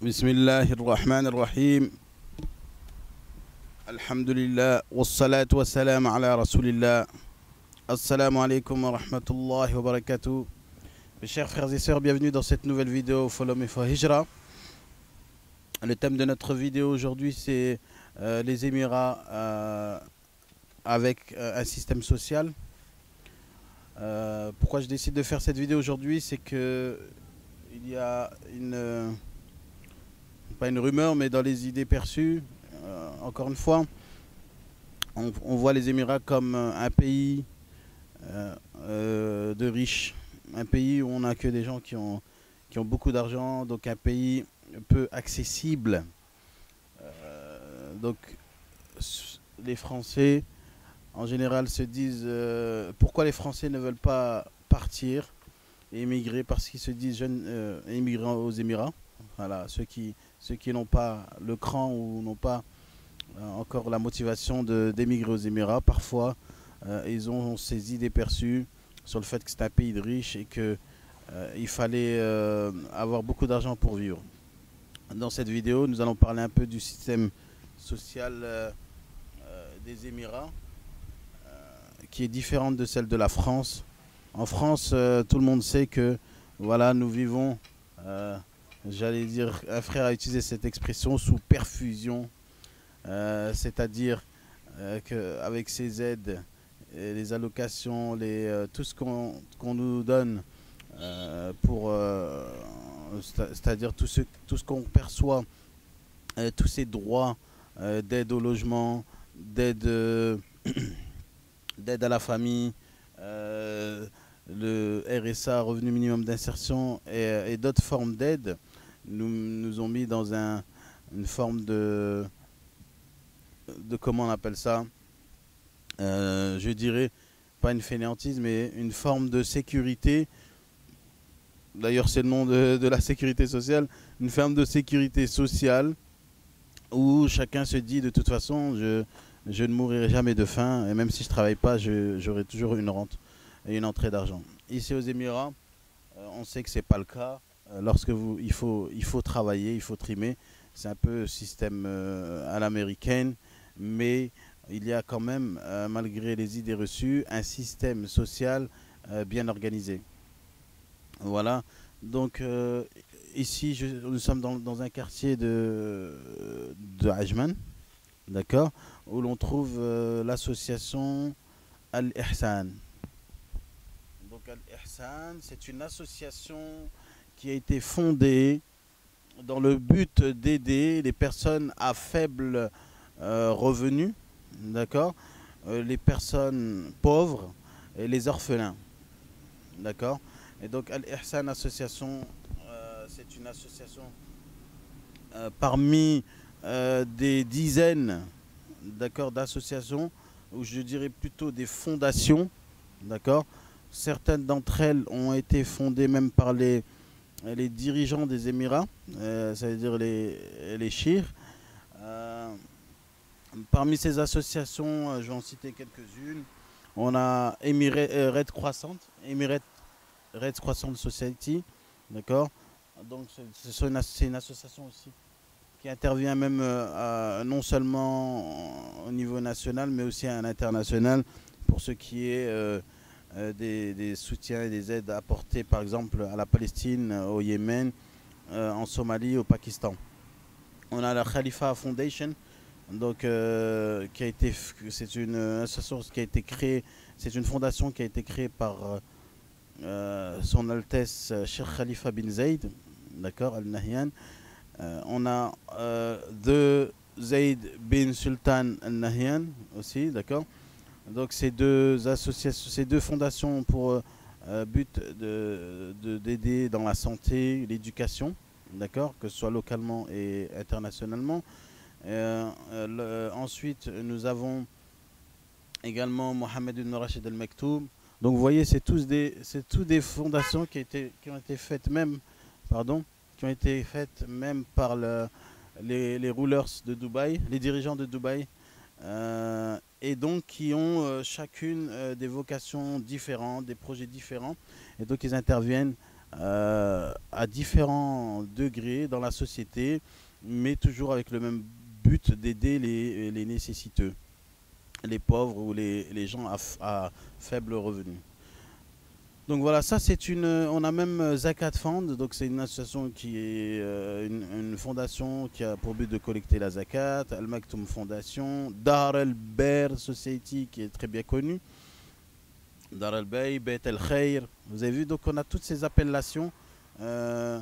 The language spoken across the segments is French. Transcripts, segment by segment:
بسم الله الرحمن الرحيم الحمد لله والصلاة والسلام على رسول الله. Assalamu alaikum wa rahmatullahi wa barakatuh. Mes chers frères et sœurs, bienvenue dans cette nouvelle vidéo Follow Me for Hijra. Le thème de notre vidéo aujourd'hui c'est les Émirats avec un système social. Pourquoi je décide de faire cette vidéo aujourd'hui, c'est que il y a pas une rumeur, mais dans les idées perçues, encore une fois, on voit les Émirats comme un pays de riches, un pays où on n'a que des gens qui ont beaucoup d'argent, donc un pays peu accessible. Donc les Français en général se disent pourquoi les Français ne veulent pas partir et émigrer, parce qu'ils se disent jeunes émigrer aux Émirats. Voilà, ceux qui n'ont pas le cran ou n'ont pas encore la motivation d'émigrer aux Émirats, parfois ils ont ces idées perçues sur le fait que c'est un pays de riches et qu'il fallait avoir beaucoup d'argent pour vivre. Dans cette vidéo, nous allons parler un peu du système social des Émirats, qui est différente de celle de la France. En France, tout le monde sait que voilà, nous vivons, j'allais dire, un frère a utilisé cette expression, sous perfusion, c'est-à-dire qu'avec ces aides, les allocations, tout ce qu'on nous donne, c'est-à-dire tout ce qu'on perçoit, tous ces droits d'aide au logement, d'aide à la famille, le RSA, revenu minimum d'insertion, et d'autres formes d'aide, nous ont mis dans une forme de comment on appelle ça, je dirais pas une fainéantise, mais une forme de sécurité. D'ailleurs c'est le nom de la sécurité sociale, une forme de sécurité sociale où chacun se dit de toute façon je ne mourrai jamais de faim, et même si je ne travaille pas, j'aurai toujours une rente et une entrée d'argent. Ici aux Émirats, on sait que ce n'est pas le cas. Il faut travailler, il faut trimer. C'est un peu système à l'américaine, mais il y a quand même, malgré les idées reçues, un système social bien organisé. Voilà. Donc ici, nous sommes dans un quartier de Ajman, d'accord, où l'on trouve l'association Al-Ihsan. Donc Al-Ihsan, c'est une association qui a été fondée dans le but d'aider les personnes à faible revenu, d'accord, les personnes pauvres et les orphelins, d'accord. Et donc Al-Ihsan Association, c'est une association parmi des dizaines, d'accord, d'associations, ou je dirais plutôt des fondations, d'accord. Certaines d'entre elles ont été fondées même par les dirigeants des Émirats, ça veut dire les cheikhs. Parmi ces associations, je vais en citer quelques-unes. On a Red Croissant, Emirate Red Croissant Society, d'accord. Donc c'est une association aussi qui intervient même non seulement au niveau national, mais aussi à l'international, pour ce qui est des soutiens et des aides apportées par exemple à la Palestine, au Yémen, en Somalie, au Pakistan. On a la Khalifa Foundation, donc c'est une association qui a été créée, c'est une fondation qui a été créée par son Altesse Cheikh Khalifa bin Zayed, d'accord, Al Nahyan. On a de Zayed bin Sultan Al Nahyan aussi, d'accord. Donc ces deux associations, ces deux fondations ont pour but d'aider dans la santé, l'éducation, d'accord, que ce soit localement et internationalement. Ensuite, nous avons également Mohamed ibn Rachid Al Maktoum. Donc vous voyez, c'est toutes des fondations qui ont été faites même, qui ont été faites même par les rulers de Dubaï, les dirigeants de Dubaï. Et donc qui ont chacune des vocations différentes, des projets différents, et donc ils interviennent à différents degrés dans la société, mais toujours avec le même but d'aider les nécessiteux, les pauvres ou les gens à faible revenu. Donc voilà, ça c'est une. On a même Zakat Fund, donc c'est une association qui est une fondation qui a pour but de collecter la zakat. Al Maktoum Fondation, Dar El Ber Society qui est très bien connue, Dar El Bay, Beit El Khair. Vous avez vu, donc on a toutes ces appellations. Euh,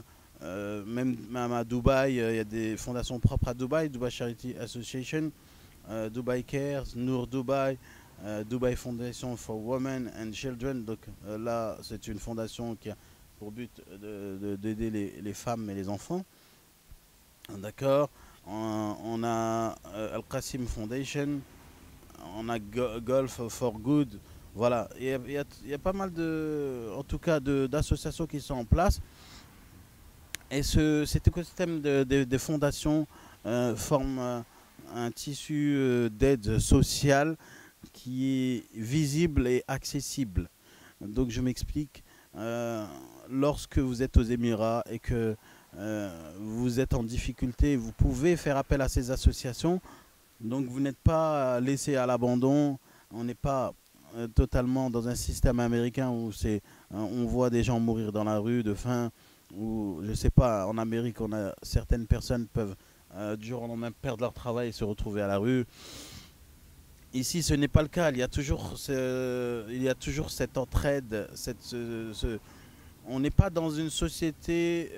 même à Dubaï, il y a des fondations propres à Dubaï, Dubai Charity Association, Dubai Cares, Noor Dubai, Dubai Foundation for Women and Children. Donc là, c'est une fondation qui a pour but d'aider les femmes et les enfants. D'accord. On a Al Qasim Foundation, on a Golf for Good. Voilà, il y a pas mal en tout cas, d'associations qui sont en place. Et cet écosystème de fondations forme un tissu d'aide sociale qui est visible et accessible. Donc je m'explique. Lorsque vous êtes aux Émirats et que vous êtes en difficulté, vous pouvez faire appel à ces associations. Donc vous n'êtes pas laissé à l'abandon. On n'est pas totalement dans un système américain où on voit des gens mourir dans la rue de faim. Ou je sais pas, en Amérique, certaines personnes peuvent du jour au lendemain perdre leur travail et se retrouver à la rue. Ici, ce n'est pas le cas. Il y a toujours cette entraide. On n'est pas dans une société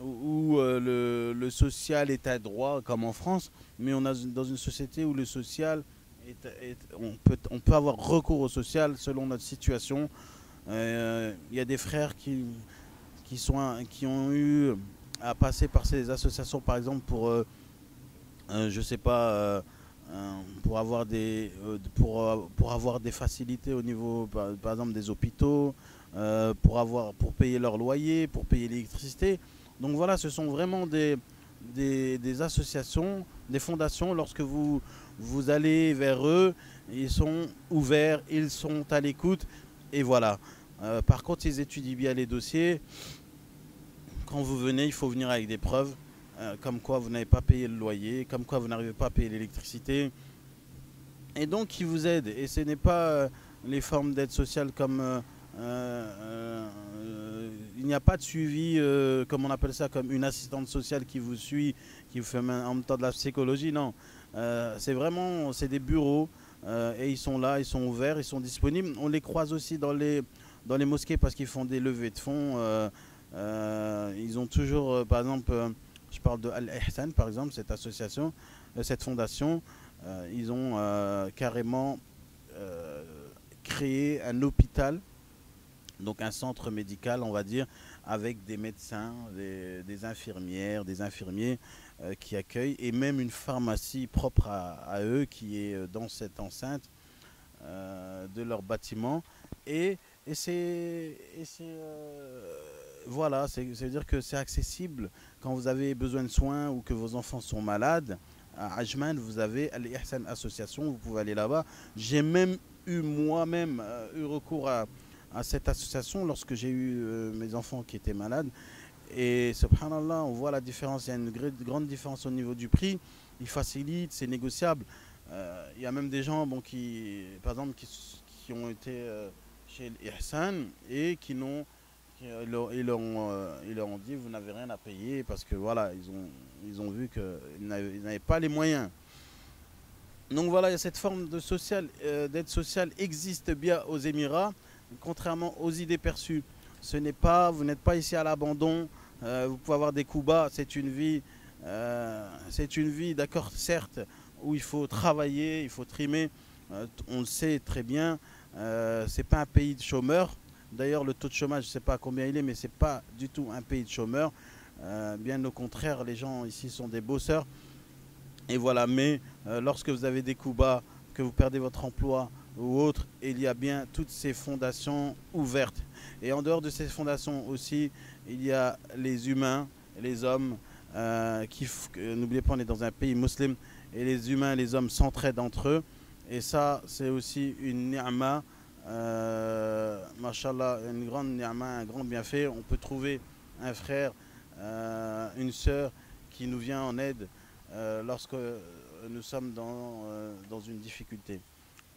où le social est un droit, comme en France, mais on est dans une société où le social, on peut avoir recours au social selon notre situation. Il y a des frères qui ont eu à passer par ces associations, par exemple, je sais pas, pour avoir des facilités au niveau, par exemple, des hôpitaux, pour payer leur loyer, pour payer l'électricité. Donc voilà, ce sont vraiment des associations, des fondations. Lorsque vous allez vers eux, ils sont ouverts, ils sont à l'écoute, et voilà. Par contre, ils étudient bien les dossiers. Quand vous venez, il faut venir avec des preuves, comme quoi vous n'avez pas payé le loyer, comme quoi vous n'arrivez pas à payer l'électricité. Et donc, ils vous aident. Et ce n'est pas les formes d'aide sociale comme... il n'y a pas de suivi, comme on appelle ça, comme une assistante sociale qui vous suit, qui vous fait en même temps de la psychologie. Non, c'est des bureaux et ils sont là, ils sont ouverts, ils sont disponibles. On les croise aussi dans les mosquées parce qu'ils font des levées de fonds. Ils ont toujours, par exemple, je parle de Al-Ihsan, par exemple, cette association, cette fondation, ils ont carrément créé un hôpital, donc un centre médical, on va dire, avec des médecins, des infirmières, des infirmiers qui accueillent, et même une pharmacie propre à eux qui est dans cette enceinte de leur bâtiment. Et voilà, ça veut dire que c'est accessible quand vous avez besoin de soins ou que vos enfants sont malades. À Ajman, vous avez Al-Ihsan Association, vous pouvez aller là-bas. J'ai même moi-même eu recours à cette association lorsque j'ai eu mes enfants qui étaient malades. Et subhanallah, on voit la différence. Il y a une grande différence au niveau du prix. Ils facilitent, c'est négociable. Il y a même des gens par exemple, qui ont été chez Ihsan et ils leur ont dit vous n'avez rien à payer parce que voilà, ils ont vu qu'ils n'avaient pas les moyens. Donc voilà, cette forme d'aide sociale existe bien aux Émirats, contrairement aux idées perçues. Vous n'êtes pas ici à l'abandon. Vous pouvez avoir des coups bas. C'est une vie, d'accord, certes, où il faut travailler, il faut trimer. On le sait très bien. C'est pas un pays de chômeurs. D'ailleurs, le taux de chômage, je ne sais pas combien il est, mais c'est pas du tout un pays de chômeurs. Bien au contraire, les gens ici sont des bosseurs. Et voilà, mais lorsque vous avez des coups bas, que vous perdez votre emploi ou autre, il y a bien toutes ces fondations ouvertes. Et en dehors de ces fondations aussi, il y a les humains, les hommes, n'oubliez pas, on est dans un pays musulman, et les humains et les hommes s'entraident entre eux. Et ça, c'est aussi une ni'ma Mashallah, une grande ni'ma, un grand bienfait. On peut trouver un frère, une sœur qui nous vient en aide lorsque nous sommes dans une difficulté.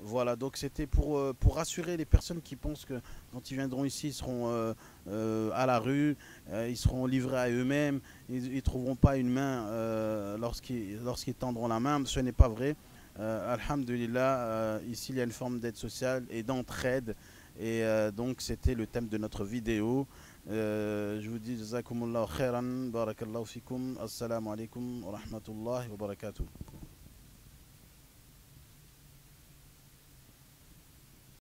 Voilà, donc c'était pour rassurer les personnes qui pensent que quand ils viendront ici, ils seront à la rue, ils seront livrés à eux-mêmes, ils ne trouveront pas une main lorsqu'ils tendront la main. Ce n'est pas vrai. Alhamdulillah, ici il y a une forme d'aide sociale et d'entraide. Et donc c'était le thème de notre vidéo. Je vous dis jazakumullahu khairan, barakallahu fikum, assalamu alaikum wa rahmatullahi wa barakatuh.